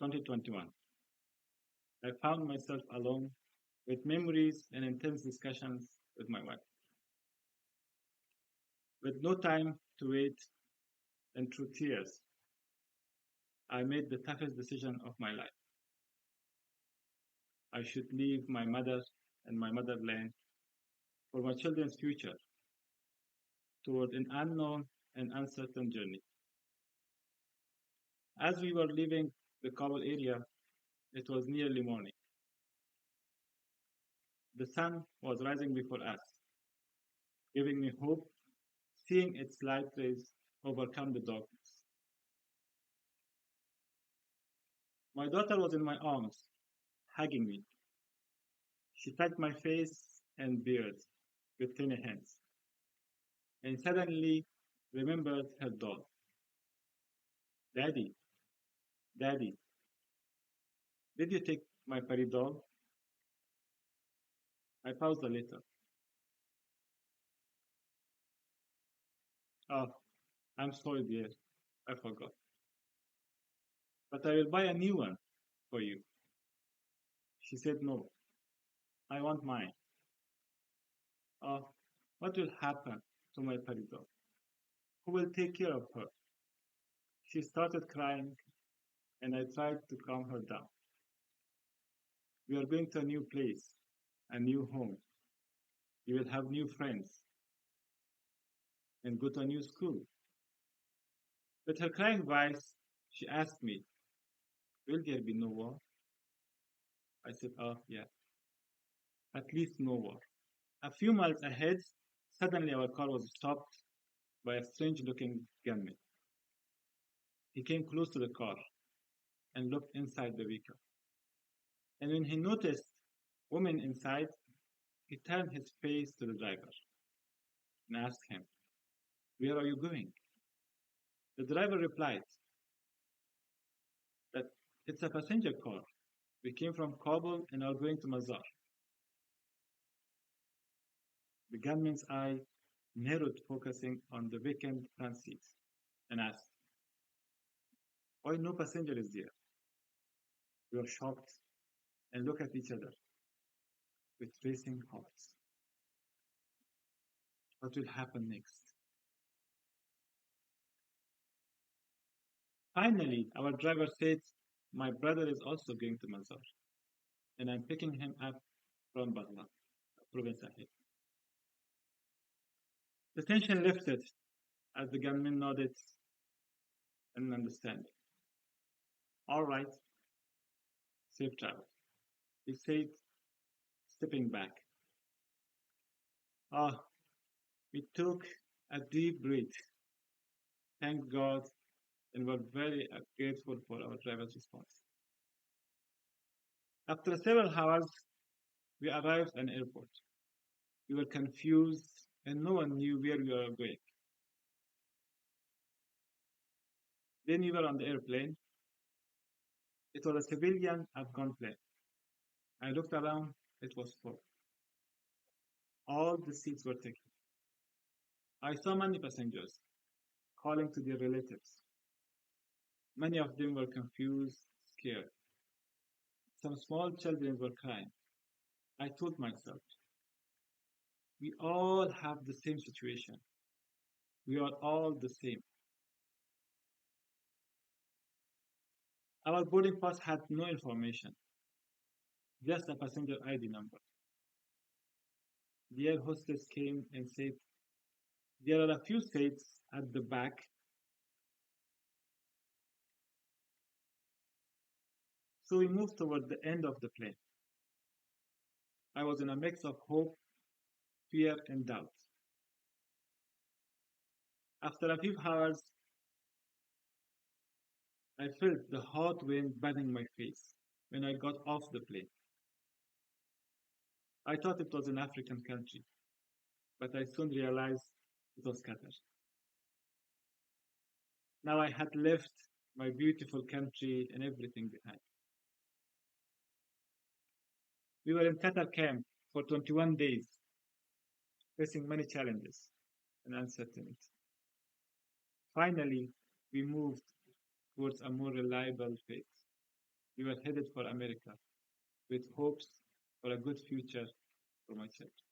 2021. I found myself alone with memories and intense discussions with my wife. With no time to wait and through tears, I made the toughest decision of my life. I should leave my mother and my motherland for my children's future toward an unknown and uncertain journey. As we were leaving the Kabul area, it was nearly morning. The sun was rising before us, giving me hope, seeing its light rays overcome the darkness. My daughter was in my arms, hugging me. She touched my face and beard with tiny hands, and suddenly remembered her doll. Daddy, Daddy, did you take my fairy doll? I paused a little. Oh, I'm sorry, dear. I forgot. But I will buy a new one for you. She said, no, I want mine. Oh, what will happen to my fairy doll? Who will take care of her? She started crying, and I tried to calm her down. We are going to a new place, a new home. You will have new friends and go to a new school. With her crying voice, she asked me, will there be no war? I said, oh, yeah, at least no war. A few miles ahead, suddenly our car was stopped by a strange looking gunman. He came close to the car and looked inside the vehicle. And when he noticed women inside, he turned his face to the driver and asked him, where are you going? The driver replied that it's a passenger car. We came from Kabul and are going to Mazar. The gunman's eye narrowed, focusing on the vacant front seat, and asked, why no passenger is there? We were shocked and looked at each other with racing hearts. What will happen next? Finally, our driver said, my brother is also going to Mazar, and I'm picking him up from Baghdad, province ahead. The tension lifted as the gunman nodded in understanding. All right, safe travel, he said, stepping back. Ah, we took a deep breath, thank God, and were very grateful for our driver's response. After several hours, we arrived at an airport. We were confused, and no one knew where we were going. Then we were on the airplane. It was a civilian Afghan plane. I looked around, it was full. All the seats were taken. I saw many passengers calling to their relatives. Many of them were confused, scared. Some small children were crying. I told myself, we all have the same situation. We are all the same. Our boarding pass had no information, just a passenger ID number. The air hostess came and said, there are a few seats at the back. So we moved toward the end of the plane. I was in a mix of hope, fear, and doubt. After a few hours, I felt the hot wind burning my face when I got off the plane. I thought it was an African country, but I soon realized it was Qatar. Now I had left my beautiful country and everything behind. We were in Qatar camp for 21 days, facing many challenges and uncertainty. Finally, we moved towards a more reliable faith. we were headed for America with hopes for a good future for myself.